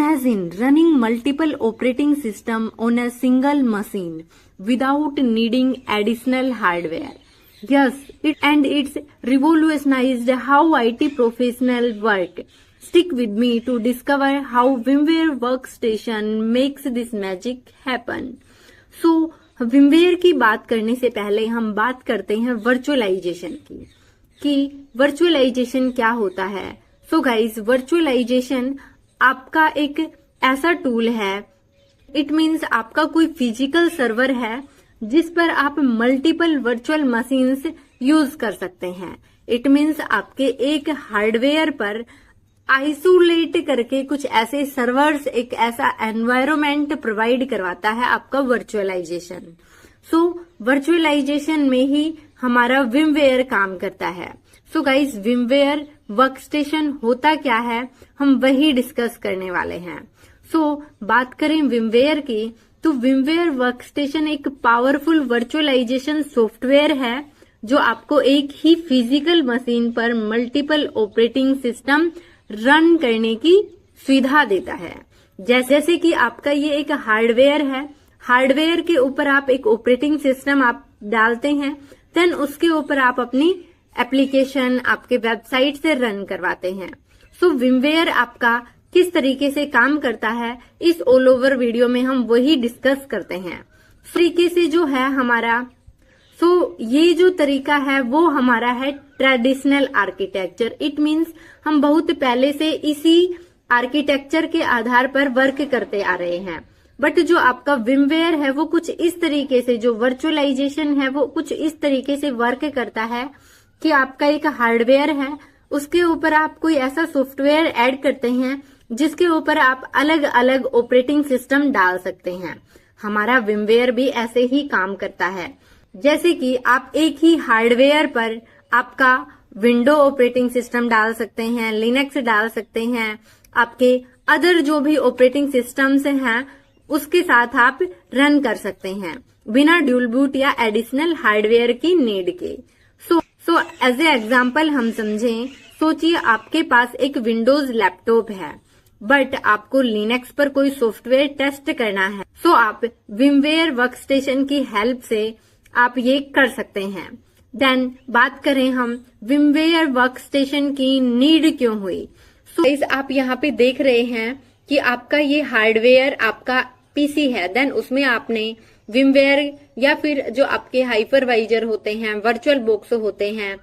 Imagine running multiple operating systems on a single machine without needing additional hardware. Yes, it's revolutionized how IT professionals work. Stick with me to discover how VMware Workstation makes this magic happen. So, VMware की बात करने से पहले हम बात करते हैं virtualisation की कि वर्चुअलाइजेशन क्या होता है। सो गाइस, वर्चुअलाइजेशन आपका एक ऐसा टूल है, इट मीन्स आपका कोई फिजिकल सर्वर है जिस पर आप मल्टीपल वर्चुअल मशीन्स यूज कर सकते हैं। इट मीन्स आपके एक हार्डवेयर पर आइसोलेट करके कुछ ऐसे सर्वर्स, एक ऐसा एनवायरनमेंट प्रोवाइड करवाता है आपका वर्चुअलाइजेशन। सो वर्चुअलाइजेशन में ही हमारा विमवेयर काम करता है। सो गाइस, विमवेयर वर्कस्टेशन होता क्या है, हम वही डिस्कस करने वाले हैं। सो बात करें विमवेयर की, तो विमवेयर वर्कस्टेशन एक पावरफुल वर्चुअलाइजेशन सॉफ्टवेयर है जो आपको एक ही फिजिकल मशीन पर मल्टीपल ऑपरेटिंग सिस्टम रन करने की सुविधा देता है। जैसे कि आपका ये एक हार्डवेयर है, हार्डवेयर के ऊपर आप एक ऑपरेटिंग सिस्टम आप डालते हैं, देन उसके ऊपर आप अपनी एप्लीकेशन आपके वेबसाइट से रन करवाते हैं। सो विमवेयर आपका किस तरीके से काम करता है, इस ऑल ओवर वीडियो में हम वही डिस्कस करते हैं। तरीके से जो है हमारा, ये जो तरीका है वो हमारा है ट्रेडिशनल आर्किटेक्चर। इट मीन्स हम बहुत पहले से इसी आर्किटेक्चर के आधार पर वर्क करते आ रहे हैं। बट जो आपका विमवेयर है वो कुछ इस तरीके से, जो वर्चुअलाइजेशन है वो कुछ इस तरीके से वर्क करता है कि आपका एक हार्डवेयर है, उसके ऊपर आप कोई ऐसा सॉफ्टवेयर ऐड करते हैं जिसके ऊपर आप अलग अलग ऑपरेटिंग सिस्टम डाल सकते हैं। हमारा विमवेयर भी ऐसे ही काम करता है। जैसे कि आप एक ही हार्डवेयर पर आपका विंडो ऑपरेटिंग सिस्टम डाल सकते हैं, लिनक्स डाल सकते हैं, आपके अदर जो भी ऑपरेटिंग सिस्टम्स हैं उसके साथ आप रन कर सकते हैं बिना ड्यूल बूट या एडिशनल हार्डवेयर की नीड के। सो एज ए एग्जाम्पल हम समझें, सोचिए आपके पास एक विंडोज लैपटॉप है बट आपको लिनक्स पर कोई सॉफ्टवेयर टेस्ट करना है। सो आप विमवेयर वर्कस्टेशन की हेल्प से आप ये कर सकते हैं। देन बात करें हम विमवेयर वर्कस्टेशन की नीड क्यों हुई। सो आप यहाँ पे देख रहे हैं कि आपका ये हार्डवेयर आपका पीसी है, देन उसमें आपने विमवेयर या फिर जो आपके हाइपरवाइजर होते हैं, वर्चुअल बॉक्स होते हैं,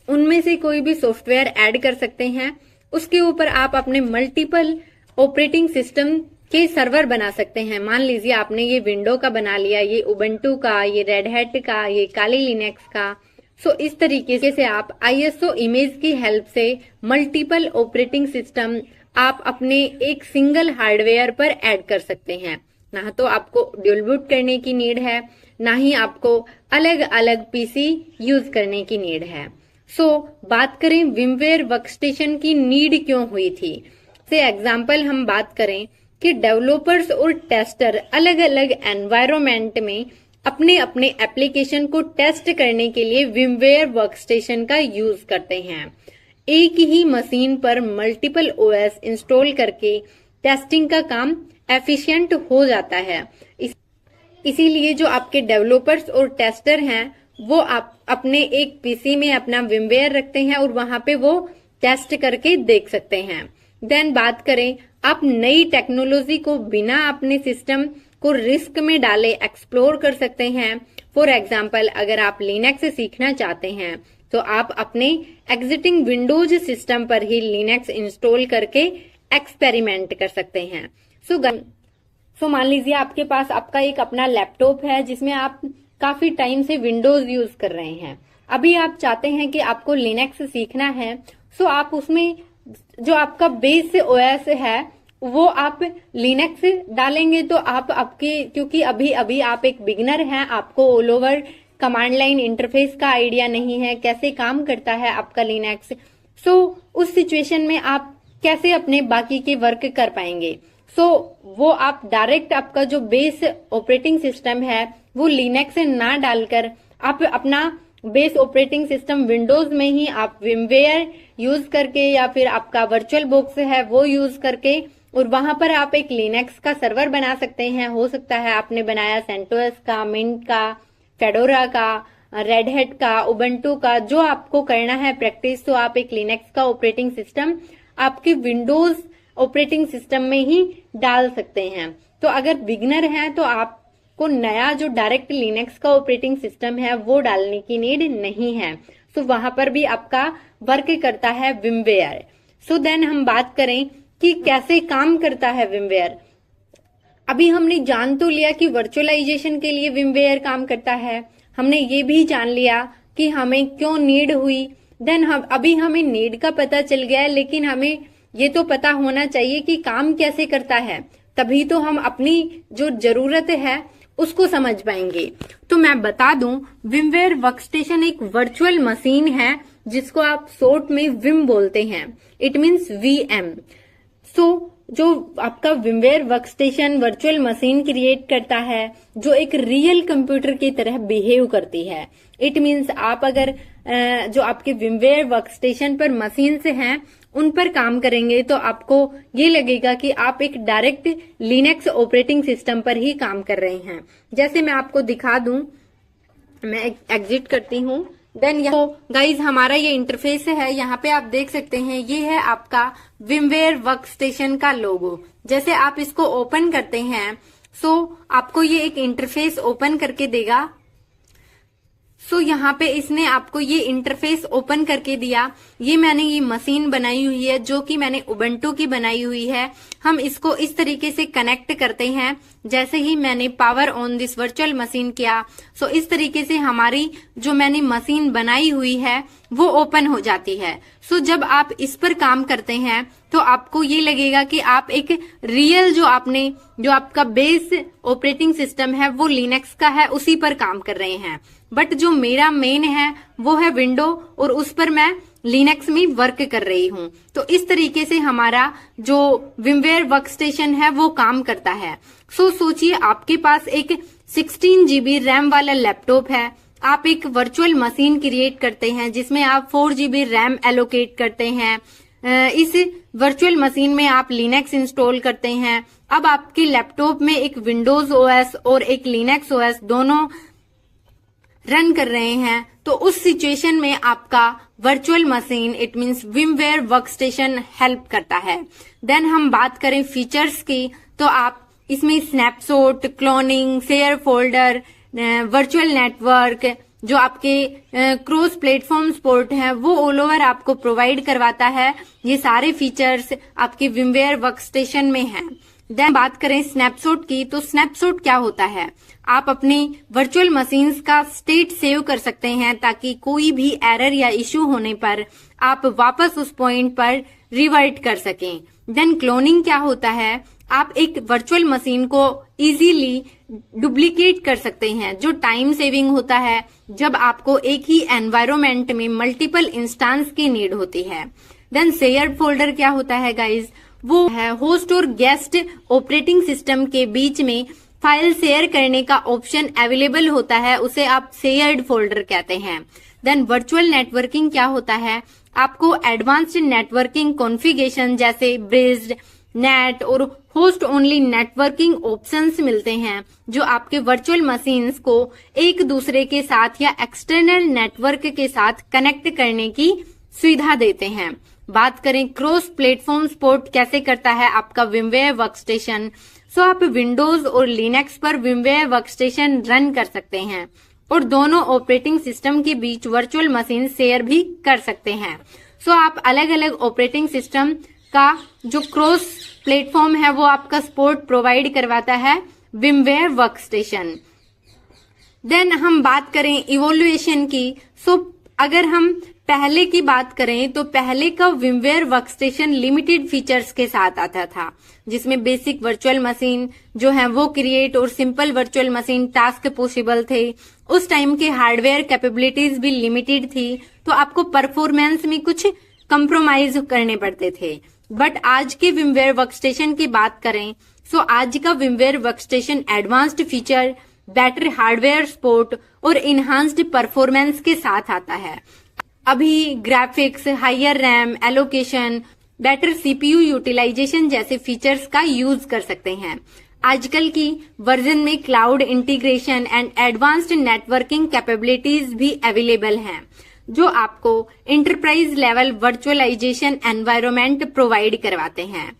उनमें से कोई भी सॉफ्टवेयर ऐड कर सकते हैं। उसके ऊपर आप अपने मल्टीपल ऑपरेटिंग सिस्टम के सर्वर बना सकते हैं। मान लीजिए आपने ये विंडो का बना लिया, ये उबंटू का, ये रेड हैट का, ये काली लिनक्स का। सो इस तरीके से आप आईएसओ इमेज की हेल्प से मल्टीपल ऑपरेटिंग सिस्टम आप अपने एक सिंगल हार्डवेयर पर ऐड कर सकते हैं। ना तो आपको ड्यूल बूट करने की नीड है, ना ही आपको अलग अलग पीसी यूज करने की नीड है। सो बात करें विमवेयर वर्कस्टेशन की नीड क्यों हुई थी। से एग्जाम्पल हम बात करें कि डेवलपर्स और टेस्टर अलग अलग एनवायरनमेंट में अपने अपने एप्लीकेशन को टेस्ट करने के लिए विमवेयर वर्कस्टेशन का यूज करते हैं। एक ही मशीन पर मल्टीपल ओएस इंस्टॉल करके टेस्टिंग का काम एफिशिएंट हो जाता है। इसीलिए जो आपके डेवलपर्स और टेस्टर हैं वो आप अपने एक पीसी में अपना विमवेयर रखते हैं और वहां पे वो टेस्ट करके देख सकते हैं। देन बात करें, आप नई टेक्नोलॉजी को बिना अपने सिस्टम को रिस्क में डाले एक्सप्लोर कर सकते हैं। फॉर एग्जाम्पल, अगर आप लिनक्स सीखना चाहते हैं तो आप अपने एग्जिस्टिंग विंडोज सिस्टम पर ही लिनक्स इंस्टॉल करके एक्सपेरिमेंट कर सकते हैं। सो मान लीजिए आपके पास आपका एक अपना लैपटॉप है जिसमें आप काफी टाइम से विंडोज यूज कर रहे हैं। अभी आप चाहते हैं कि आपको लिनक्स सीखना है, सो आप उसमें जो आपका बेस ओएस है वो आप लिनक्स डालेंगे तो आप आपके, क्योंकि अभी अभी आप एक बिगिनर हैं, आपको all over command line interface का आइडिया नहीं है, कैसे काम करता है आपका लिनक्स। सो उस सिचुएशन में आप कैसे अपने बाकी के वर्क कर पाएंगे। वो आप डायरेक्ट आपका जो बेस ऑपरेटिंग सिस्टम है वो लिनक्स ना डालकर आप अपना बेस ऑपरेटिंग सिस्टम विंडोज में ही आप विमवेयर यूज करके या फिर आपका वर्चुअल बॉक्स है वो यूज करके और वहां पर आप एक लिनक्स का सर्वर बना सकते हैं। हो सकता है आपने बनाया सेंटोस का, मिंट का, फेडोरा का, रेड हैट का, उबंटू का, जो आपको करना है प्रैक्टिस, तो आप एक लिनक्स का ऑपरेटिंग सिस्टम आपके विंडोज ऑपरेटिंग सिस्टम में ही डाल सकते हैं। तो अगर बिगनर हैं तो आपको नया जो डायरेक्ट लिनक्स का ऑपरेटिंग सिस्टम है वो डालने की नीड नहीं है। सो वहां पर भी आपका वर्क करता है विमवेयर। सो देन हम बात करें कि कैसे काम करता है विमवेयर। अभी हमने जान तो लिया कि वर्चुअलाइजेशन के लिए विमवेयर काम करता है, हमने ये भी जान लिया कि हमें क्यों नीड हुई। देन अभी हमें नीड का पता चल गया है, लेकिन हमें ये तो पता होना चाहिए कि काम कैसे करता है, तभी तो हम अपनी जो जरूरत है उसको समझ पाएंगे। तो मैं बता दूं, विमवेयर वर्कस्टेशन एक वर्चुअल मशीन है जिसको आप शॉर्ट में विम बोलते हैं। It means VM. सो जो आपका विमवेयर वर्कस्टेशन वर्चुअल मशीन क्रिएट करता है जो एक रियल कंप्यूटर की तरह बिहेव करती है। इट मीन्स आप अगर जो आपके विमवेयर वर्कस्टेशन पर मशीन से हैं उन पर काम करेंगे तो आपको ये लगेगा कि आप एक डायरेक्ट लिनक्स ऑपरेटिंग सिस्टम पर ही काम कर रहे हैं। जैसे मैं आपको दिखा दूं, मैं एग्जिट करती हूं। देन गाइज हमारा ये इंटरफेस है, यहाँ पे आप देख सकते हैं ये है आपका विमवेयर वर्कस्टेशन का लोगो। जैसे आप इसको ओपन करते हैं सो आपको ये एक इंटरफेस ओपन करके देगा। सो यहाँ पे इसने आपको ये इंटरफेस ओपन करके दिया। ये मैंने ये मशीन बनाई हुई है जो कि मैंने उबंटू की बनाई हुई है। हम इसको इस तरीके से कनेक्ट करते हैं। जैसे ही मैंने power on this virtual machine किया सो इस तरीके से हमारी जो मैंने मशीन बनाई हुई है वो ओपन हो जाती है। सो जब आप इस पर काम करते हैं तो आपको ये लगेगा कि आप एक रियल जो आपका बेस ऑपरेटिंग सिस्टम है वो लिनक्स का है, उसी पर काम कर रहे हैं। बट जो मेरा मेन है वो है विंडो और उस पर मैं लिनक्स में वर्क कर रही हूँ। तो इस तरीके से हमारा जो विमवेयर वर्कस्टेशन है वो काम करता है। सो सोचिए आपके पास एक 16 GB रैम वाला लैपटॉप है, आप एक वर्चुअल मशीन क्रिएट करते हैं जिसमें आप 4 GB रैम एलोकेट करते हैं। इस वर्चुअल मशीन में आप लिनक्स इंस्टॉल करते हैं। अब आपके लैपटॉप में एक विंडोज ओएस और एक लिनक्स ओएस दोनों रन कर रहे हैं। तो उस सिचुएशन में आपका virtual machine it means VMware workstation help करता है। देन हम बात करें फीचर्स की, तो आप इसमें snapshot, cloning, share folder, virtual network, जो आपके क्रॉस प्लेटफॉर्म सपोर्ट है वो ऑल ओवर आपको प्रोवाइड करवाता है। ये सारे फीचर्स आपके विमवेयर वर्कस्टेशन में हैं। देन बात करें स्नैपशॉट की, तो स्नैपशॉट क्या होता है? आप अपनी वर्चुअल मशीन्स का स्टेट सेव कर सकते हैं ताकि कोई भी एरर या इश्यू होने पर आप वापस उस पॉइंट पर रिवर्ट कर सकें। देन क्लोनिंग क्या होता है? आप एक वर्चुअल मशीन को इजीली डुप्लीकेट कर सकते हैं, जो टाइम सेविंग होता है जब आपको एक ही एनवायरमेंट में मल्टीपल इंस्टेंस की नीड होती है। देन शेयर्ड फोल्डर क्या होता है गाइज? वो है होस्ट और गेस्ट ऑपरेटिंग सिस्टम के बीच में फाइल शेयर करने का ऑप्शन अवेलेबल होता है, उसे आप शेयर्ड फोल्डर कहते हैं। देन वर्चुअल नेटवर्किंग क्या होता है? आपको एडवांस्ड नेटवर्किंग कॉन्फ़िगरेशन जैसे ब्रिज्ड, नेट और होस्ट ओनली नेटवर्किंग ऑप्शंस मिलते हैं जो आपके वर्चुअल मशीन्स को एक दूसरे के साथ या एक्सटर्नल नेटवर्क के साथ कनेक्ट करने की सुविधा देते हैं। बात करें क्रॉस प्लेटफॉर्म सपोर्ट कैसे करता है आपका विमवेयर वर्कस्टेशन। सो आप विंडोज और लिनक्स पर विमवेयर वर्कस्टेशन रन कर सकते हैं और दोनों ऑपरेटिंग सिस्टम के बीच वर्चुअल मशीन शेयर भी कर सकते हैं। सो आप अलग अलग ऑपरेटिंग सिस्टम का जो क्रॉस प्लेटफॉर्म है वो आपका सपोर्ट प्रोवाइड करवाता है विमवेयर वर्कस्टेशन। देन हम बात करें इवोल्यूशन की। सो अगर हम पहले की बात करें तो पहले का विमवेयर वर्कस्टेशन लिमिटेड फीचर्स के साथ आता था, जिसमें बेसिक वर्चुअल मशीन जो है वो क्रिएट और simple virtual machine task possible थे। उस टाइम के हार्डवेयर कैपेबिलिटीज भी लिमिटेड थी, तो आपको परफॉर्मेंस में कुछ कंप्रोमाइज करने पड़ते थे। बट आज के विमवेयर वर्कस्टेशन की बात करें तो आज का VMware workstation advanced feature, better hardware support और इनहांस्ड परफॉर्मेंस के साथ आता है। अभी graphics, higher RAM, allocation better CPU utilization जैसे फीचर्स का यूज कर सकते हैं। आजकल की वर्जन में cloud integration and advanced networking capabilities भी अवेलेबल हैं, जो आपको enterprise level virtualization environment provide करवाते हैं।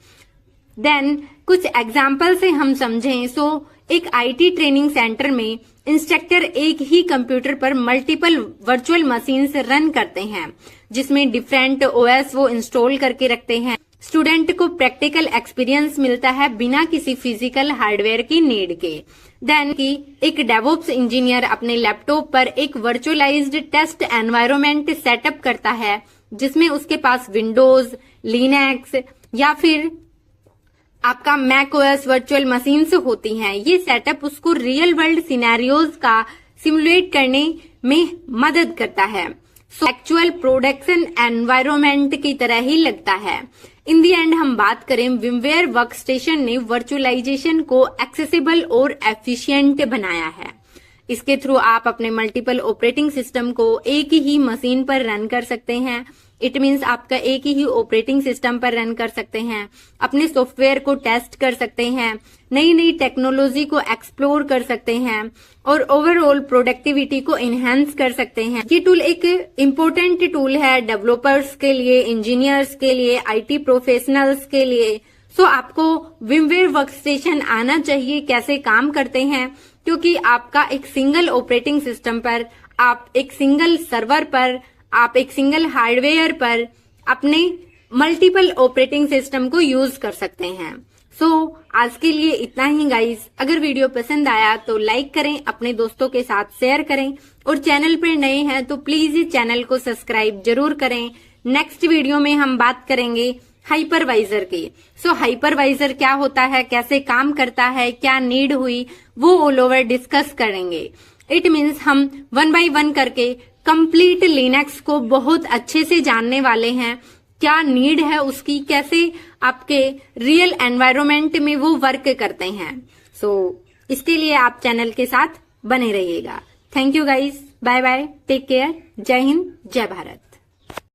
देन कुछ एग्जाम्पल से हम समझें तो एक आईटी ट्रेनिंग सेंटर में इंस्ट्रक्टर एक ही कंप्यूटर पर मल्टीपल वर्चुअल मशीन्स रन करते हैं, जिसमें डिफरेंट ओएस वो इंस्टॉल करके रखते हैं। स्टूडेंट को प्रैक्टिकल एक्सपीरियंस मिलता है बिना किसी फिजिकल हार्डवेयर की नीड के। देन की एक डेवऑप्स इंजीनियर अपने लैपटॉप पर एक वर्चुअलाइज्ड टेस्ट एनवायरनमेंट सेटअप करता है, जिसमें उसके पास विंडोज, लिनक्स या फिर आपका मैक ओएस वर्चुअल मशीन्स होती हैं। ये सेटअप उसको रियल वर्ल्ड सिनेरियोज का सिमुलेट करने में मदद करता है। सो एक्चुअल प्रोडक्शन एनवायरनमेंट की तरह ही लगता है। इन दी एंड हम बात करें, विमवेयर वर्कस्टेशन ने वर्चुअलाइजेशन को एक्सेसिबल और एफिशिएंट बनाया है। इसके थ्रू आप अपने मल्टीपल ऑपरेटिंग सिस्टम को एक ही मशीन पर रन कर सकते हैं। इट मीन्स आपका एक ही ऑपरेटिंग सिस्टम पर रन कर सकते हैं, अपने सॉफ्टवेयर को टेस्ट कर सकते हैं, नई नई टेक्नोलॉजी को एक्सप्लोर कर सकते हैं और ओवरऑल प्रोडक्टिविटी को इनहेंस कर सकते हैं। ये टूल एक इम्पोर्टेंट टूल है डेवलपर्स के लिए, इंजीनियर्स के लिए, आईटी प्रोफेशनल्स के लिए। सो आपको विमवेयर वर्कस्टेशन आना चाहिए कैसे काम करते हैं, क्योंकि आपका एक सिंगल ऑपरेटिंग सिस्टम पर, आप एक सिंगल सर्वर पर, आप एक सिंगल हार्डवेयर पर अपने मल्टीपल ऑपरेटिंग सिस्टम को यूज कर सकते हैं। सो आज के लिए इतना ही गाइस। अगर वीडियो पसंद आया तो लाइक करें, अपने दोस्तों के साथ शेयर करें और चैनल पर नए हैं तो प्लीज चैनल को सब्सक्राइब जरूर करें। नेक्स्ट वीडियो में हम बात करेंगे हाइपरवाइजर की। सो हाइपरवाइजर क्या होता है, कैसे काम करता है, क्या नीड हुई, वो ऑल ओवर डिस्कस करेंगे। इट मीन्स हम 1 बाय 1 करके कंप्लीट लिनक्स को बहुत अच्छे से जानने वाले हैं, क्या नीड है उसकी, कैसे आपके रियल एनवायरनमेंट में वो वर्क करते हैं। सो इसके लिए आप चैनल के साथ बने रहिएगा। Thank you guys, bye bye, take care, Jai Hind, जय भारत।